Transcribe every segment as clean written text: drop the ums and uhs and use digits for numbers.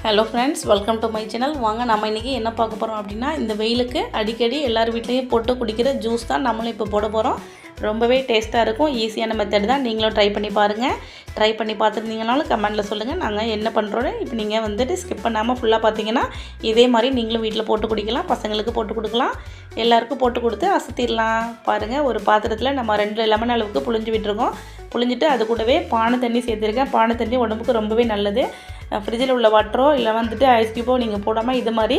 Hello friends, welcome to my channel. வாங்க நம்ம இன்றைக்கி என்ன பார்க்க போகிறோம் அப்படின்னா, இந்த வெயிலுக்கு அடிக்கடி எல்லார் வீட்லேயும் போட்டு குடிக்கிற ஜூஸ் தான் நம்மளும் இப்போ போட போகிறோம். ரொம்பவே டேஸ்ட்டாக இருக்கும். ஈஸியான மெத்தட் தான். நீங்களும் ட்ரை பண்ணி பாருங்கள். ட்ரை பண்ணி பார்த்துருந்தீங்கனாலும் கமெண்ட்டில் சொல்லுங்கள் நாங்கள் என்ன பண்ணுறோன்னு. இப்போ நீங்கள் வந்துட்டு ஸ்கிப் பண்ணாமல் ஃபுல்லாக பார்த்தீங்கன்னா இதே மாதிரி நீங்களும் வீட்டில் போட்டு குடிக்கலாம். பசங்களுக்கு போட்டு கொடுக்கலாம். எல்லாருக்கும் போட்டு கொடுத்து அசத்திடலாம். பாருங்கள், ஒரு பாத்திரத்தில் நம்ம 2 லெமன் அளவுக்கு புழிஞ்சு விட்டுருக்கோம். புழிஞ்சிட்டு அது கூடவே பானை தண்ணி சேர்த்துருக்கேன். பானை தண்ணி உடம்புக்கு ரொம்பவே நல்லது. ஃப்ரிட்ஜில் உள்ள வாட்டரோ இல்லை வந்துட்டு ஐஸ் க்யூபோ நீங்கள் போடாமல் இது மாதிரி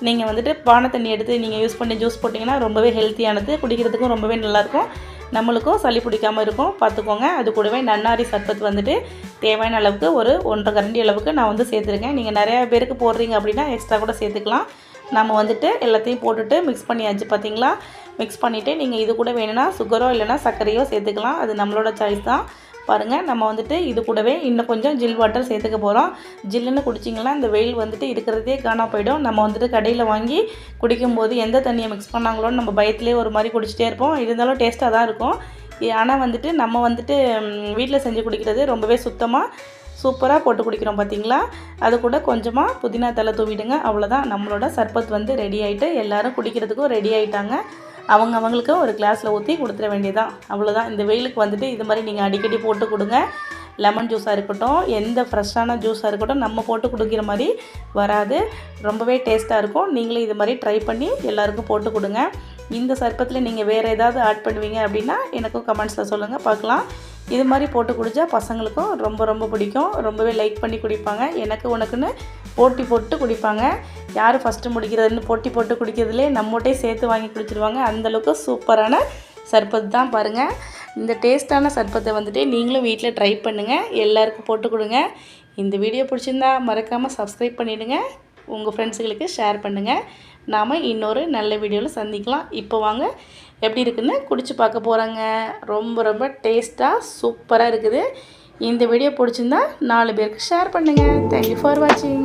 நீங்கள் வந்துட்டு பானை தண்ணி எடுத்து நீங்கள் யூஸ் பண்ணி ஜூஸ் போட்டிங்கன்னா ரொம்பவே ஹெல்த்தியானது. குடிக்கிறதுக்கும் ரொம்பவே நல்லாயிருக்கும். நம்மளுக்கும் சளி பிடிக்காமல் இருக்கும். பார்த்துக்கோங்க. அது கூடவே நன்னாரி சர்பத் வந்துட்டு தேவையான அளவுக்கு ஒரு 1.5 கரண்டி அளவுக்கு நான் வந்து சேர்த்துருக்கேன். நீங்கள் நிறையா பேருக்கு போடுறீங்க அப்படின்னா எக்ஸ்ட்ரா கூட சேர்த்துக்கலாம். நம்ம வந்துட்டு எல்லாத்தையும் போட்டுட்டு மிக்ஸ் பண்ணியாச்சு. பார்த்தீங்களா? மிக்ஸ் பண்ணிவிட்டு நீங்கள் இது கூட வேணும்னா சுகரோ இல்லைனா சர்க்கரையோ சேர்த்துக்கலாம். அது நம்மளோட சாய்ஸ் தான். பாருங்கள், நம்ம வந்துட்டு இது கூடவே இன்னும் கொஞ்சம் ஜில் வாட்டர் சேர்த்துக்க போகிறோம். ஜில்லுன்னு குடிச்சிங்கன்னா இந்த வெயில் வந்துட்டு இருக்கிறதே காணா போயிடும். நம்ம வந்துட்டு கடையில் வாங்கி குடிக்கும்போது எந்த தண்ணியை மிக்ஸ் பண்ணாங்களோன்னு நம்ம பயத்திலே ஒரு மாதிரி குடிச்சிட்டே இருப்போம். இருந்தாலும் டேஸ்ட்டாக தான் இருக்கும். ஆனால் வந்துட்டு நம்ம வந்துட்டு வீட்டில் செஞ்சு குடிக்கிறது ரொம்பவே சுத்தமாக சூப்பராக போட்டு குடிக்கிறோம். பார்த்தீங்களா? அது கூட கொஞ்சமாக புதினா தலை தூவிடுங்க. அவ்வளோதான், நம்மளோட சர்பத் வந்து ரெடி ஆகிட்டு எல்லோரும் குடிக்கிறதுக்கும் ரெடி ஆகிட்டாங்க. அவங்களுக்கு ஒரு கிளாஸில் ஊற்றி கொடுத்துட வேண்டியதான். அவ்வளோதான். இந்த வெயிலுக்கு வந்துட்டு இது மாதிரி நீங்கள் அடிக்கடி போட்டு கொடுங்க. லெமன் ஜூஸாக இருக்கட்டும், எந்த ஃப்ரெஷ்ஷான ஜூஸாக இருக்கட்டும், நம்ம போட்டு கொடுக்குற மாதிரி வராது. ரொம்பவே டேஸ்ட்டாக இருக்கும். நீங்களும் இது மாதிரி ட்ரை பண்ணி எல்லாருக்கும் போட்டு கொடுங்க. இந்த சர்பத்தில் நீங்கள் வேறு ஏதாவது ஆட் பண்ணுவீங்க அப்படின்னா எனக்கும் கமெண்ட்ஸில் சொல்லுங்கள், பார்க்கலாம். இது மாதிரி போட்டு குடித்தா பசங்களுக்கும் ரொம்ப பிடிக்கும். ரொம்பவே லைக் பண்ணி குடிப்பாங்க. எனக்கு உனக்குன்னு போட்டி போட்டு குடிப்பாங்க. யார் ஃபஸ்ட்டு முடிக்கிறதுன்னு போட்டி போட்டு குடிக்கிறதுலே நம்மகிட்டே சேர்த்து வாங்கி குடிச்சிடுவாங்க. அந்தளவுக்கு சூப்பரான சர்பத் தான். பாருங்கள், இந்த டேஸ்ட்டான சர்பத்தை வந்துட்டு நீங்களும் வீட்டில் ட்ரை பண்ணுங்கள். எல்லாருக்கும் போட்டு கொடுங்க. இந்த வீடியோ பிடிச்சிருந்தா மறக்காமல் சப்ஸ்கிரைப் பண்ணிவிடுங்க. உங்கள் ஃப்ரெண்ட்ஸுகளுக்கு ஷேர் பண்ணுங்கள். நாம் இன்னொரு நல்ல வீடியோவில் சந்திக்கலாம். இப்போ வாங்க எப்படி இருக்குன்னு குடிச்சு பார்க்க போகிறாங்க. ரொம்ப டேஸ்ட்டாக சூப்பராக இருக்குது. இந்த வீடியோ பிடிச்சிருந்தா 4 பேருக்கு ஷேர் பண்ணுங்கள். தேங்க்யூ ஃபார் வாட்சிங்.